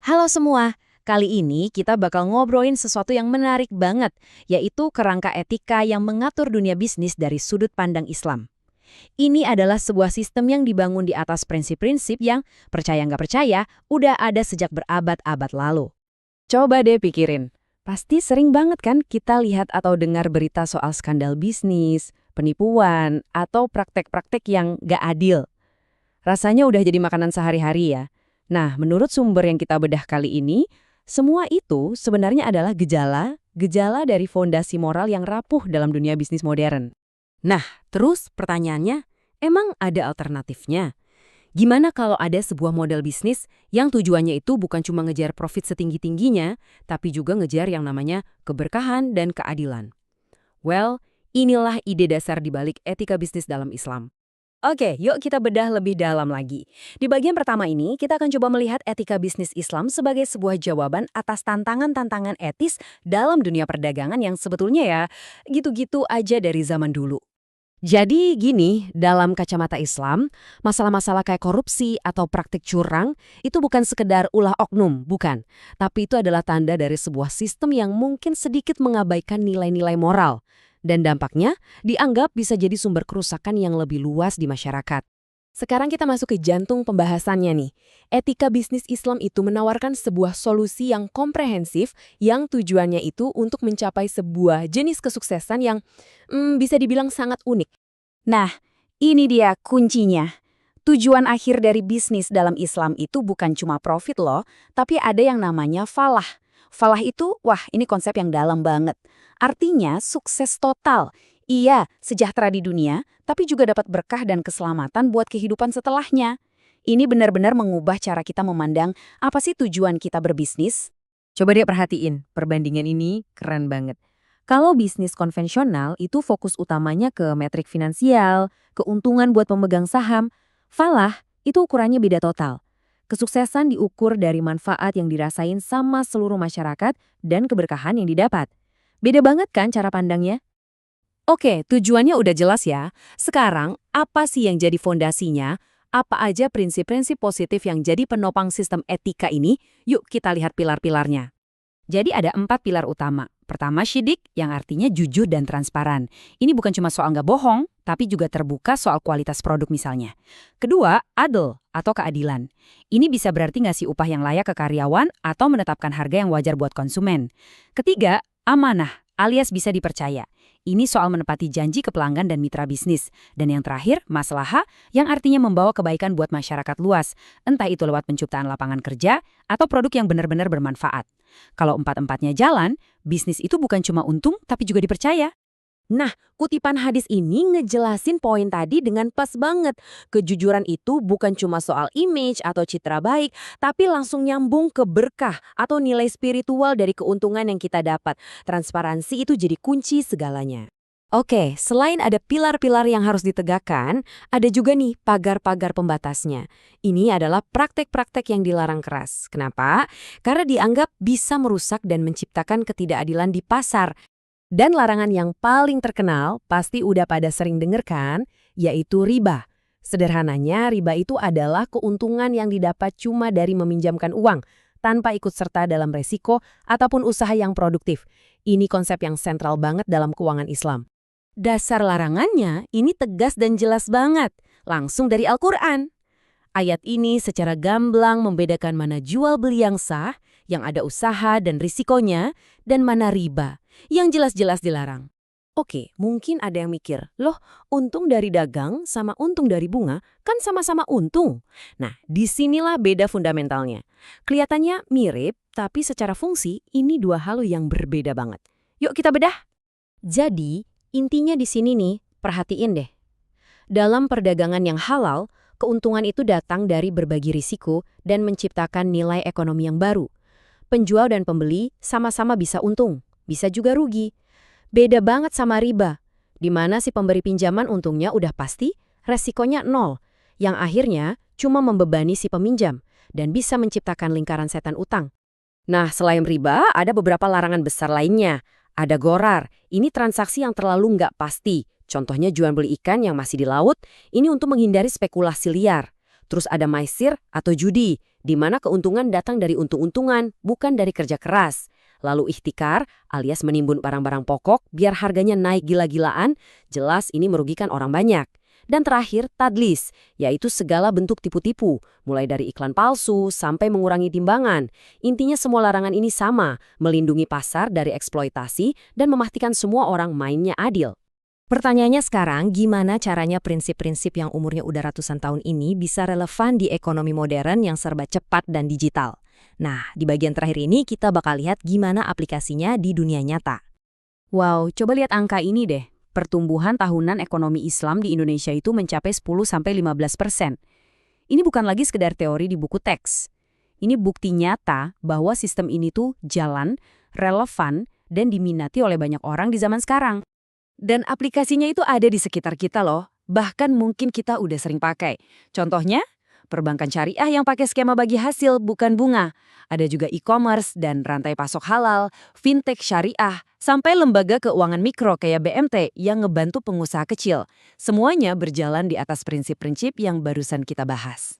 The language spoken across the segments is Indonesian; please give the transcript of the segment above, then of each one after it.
Halo semua, kali ini kita bakal ngobrolin sesuatu yang menarik banget, yaitu kerangka etika yang mengatur dunia bisnis dari sudut pandang Islam. Ini adalah sebuah sistem yang dibangun di atas prinsip-prinsip yang, percaya nggak percaya, udah ada sejak berabad-abad lalu. Coba deh pikirin, pasti sering banget kan kita lihat atau dengar berita soal skandal bisnis, penipuan, atau praktek-praktek yang nggak adil. Rasanya udah jadi makanan sehari-hari ya. Nah, menurut sumber yang kita bedah kali ini, semua itu sebenarnya adalah gejala dari fondasi moral yang rapuh dalam dunia bisnis modern. Nah, terus pertanyaannya, emang ada alternatifnya? Gimana kalau ada sebuah model bisnis yang tujuannya itu bukan cuma ngejar profit setinggi-tingginya, tapi juga ngejar yang namanya keberkahan dan keadilan? Well, inilah ide dasar di balik etika bisnis dalam Islam. Oke, yuk kita bedah lebih dalam lagi. Di bagian pertama ini, kita akan coba melihat etika bisnis Islam sebagai sebuah jawaban atas tantangan-tantangan etis dalam dunia perdagangan yang sebetulnya ya gitu-gitu aja dari zaman dulu. Jadi gini, dalam kacamata Islam, masalah-masalah kayak korupsi atau praktik curang itu bukan sekedar ulah oknum, bukan. Tapi itu adalah tanda dari sebuah sistem yang mungkin sedikit mengabaikan nilai-nilai moral. Dan dampaknya dianggap bisa jadi sumber kerusakan yang lebih luas di masyarakat. Sekarang kita masuk ke jantung pembahasannya nih. Etika bisnis Islam itu menawarkan sebuah solusi yang komprehensif yang tujuannya itu untuk mencapai sebuah jenis kesuksesan yang bisa dibilang sangat unik. Nah, ini dia kuncinya. Tujuan akhir dari bisnis dalam Islam itu bukan cuma profit loh, tapi ada yang namanya falah. Falah itu, wah ini konsep yang dalam banget. Artinya sukses total. Iya, sejahtera di dunia, tapi juga dapat berkah dan keselamatan buat kehidupan setelahnya. Ini benar-benar mengubah cara kita memandang apa sih tujuan kita berbisnis. Coba deh perhatiin, perbandingan ini keren banget. Kalau bisnis konvensional itu fokus utamanya ke metrik finansial, keuntungan buat pemegang saham, falah itu ukurannya beda total. Kesuksesan diukur dari manfaat yang dirasain sama seluruh masyarakat dan keberkahan yang didapat. Beda banget kan cara pandangnya? Oke, tujuannya udah jelas ya. Sekarang, apa sih yang jadi fondasinya? Apa aja prinsip-prinsip positif yang jadi penopang sistem etika ini? Yuk kita lihat pilar-pilarnya. Jadi ada 4 pilar utama. Pertama, syidik, yang artinya jujur dan transparan. Ini bukan cuma soal nggak bohong, tapi juga terbuka soal kualitas produk misalnya. Kedua, adil atau keadilan. Ini bisa berarti ngasih upah yang layak ke karyawan atau menetapkan harga yang wajar buat konsumen. Ketiga, amanah alias bisa dipercaya. Ini soal menepati janji ke pelanggan dan mitra bisnis. Dan yang terakhir, maslahah yang artinya membawa kebaikan buat masyarakat luas. Entah itu lewat penciptaan lapangan kerja atau produk yang benar-benar bermanfaat. Kalau empat-empatnya jalan, bisnis itu bukan cuma untung tapi juga dipercaya. Nah, kutipan hadis ini ngejelasin poin tadi dengan pas banget. Kejujuran itu bukan cuma soal image atau citra baik, tapi langsung nyambung ke berkah atau nilai spiritual dari keuntungan yang kita dapat. Transparansi itu jadi kunci segalanya. Oke, selain ada pilar-pilar yang harus ditegakkan, ada juga nih pagar-pagar pembatasnya. Ini adalah praktek-praktek yang dilarang keras. Kenapa? Karena dianggap bisa merusak dan menciptakan ketidakadilan di pasar. Dan larangan yang paling terkenal, pasti udah pada sering denger kan, yaitu riba. Sederhananya, riba itu adalah keuntungan yang didapat cuma dari meminjamkan uang, tanpa ikut serta dalam resiko ataupun usaha yang produktif. Ini konsep yang sentral banget dalam keuangan Islam. Dasar larangannya ini tegas dan jelas banget, langsung dari Al-Quran. Ayat ini secara gamblang membedakan mana jual beli yang sah, yang ada usaha dan risikonya, dan mana riba, yang jelas-jelas dilarang. Oke, mungkin ada yang mikir, loh untung dari dagang sama untung dari bunga kan sama-sama untung. Nah, disinilah beda fundamentalnya. Kelihatannya mirip, tapi secara fungsi ini dua hal yang berbeda banget. Yuk kita bedah. Jadi, intinya di sini nih, perhatiin deh. Dalam perdagangan yang halal, keuntungan itu datang dari berbagi risiko dan menciptakan nilai ekonomi yang baru. Penjual dan pembeli sama-sama bisa untung, bisa juga rugi. Beda banget sama riba, di mana si pemberi pinjaman untungnya udah pasti, resikonya nol, yang akhirnya cuma membebani si peminjam dan bisa menciptakan lingkaran setan utang. Nah, selain riba, ada beberapa larangan besar lainnya. Ada ghorar, ini transaksi yang terlalu nggak pasti. Contohnya jual beli ikan yang masih di laut, ini untuk menghindari spekulasi liar. Terus ada maisir atau judi. di mana keuntungan datang dari untung-untungan, bukan dari kerja keras. Lalu ihtikar, alias menimbun barang-barang pokok biar harganya naik gila-gilaan, jelas ini merugikan orang banyak. Dan terakhir, tadlis, yaitu segala bentuk tipu-tipu, mulai dari iklan palsu sampai mengurangi timbangan. Intinya semua larangan ini sama, melindungi pasar dari eksploitasi dan memastikan semua orang mainnya adil. Pertanyaannya sekarang, gimana caranya prinsip-prinsip yang umurnya udah ratusan tahun ini bisa relevan di ekonomi modern yang serba cepat dan digital? Nah, di bagian terakhir ini kita bakal lihat gimana aplikasinya di dunia nyata. Wow, coba lihat angka ini deh. Pertumbuhan tahunan ekonomi Islam di Indonesia itu mencapai 10–15%. Ini bukan lagi sekedar teori di buku teks. Ini bukti nyata bahwa sistem ini tuh jalan, relevan, dan diminati oleh banyak orang di zaman sekarang. Dan aplikasinya itu ada di sekitar kita loh, bahkan mungkin kita udah sering pakai. Contohnya, perbankan syariah yang pakai skema bagi hasil bukan bunga. Ada juga e-commerce dan rantai pasok halal, fintech syariah, sampai lembaga keuangan mikro kayak BMT yang ngebantu pengusaha kecil. Semuanya berjalan di atas prinsip-prinsip yang barusan kita bahas.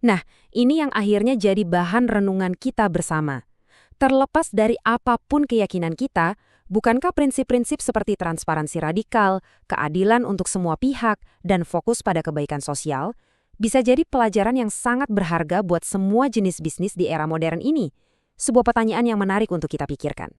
Nah, ini yang akhirnya jadi bahan renungan kita bersama. Terlepas dari apapun keyakinan kita, bukankah prinsip-prinsip seperti transparansi radikal, keadilan untuk semua pihak, dan fokus pada kebaikan sosial bisa jadi pelajaran yang sangat berharga buat semua jenis bisnis di era modern ini? Sebuah pertanyaan yang menarik untuk kita pikirkan.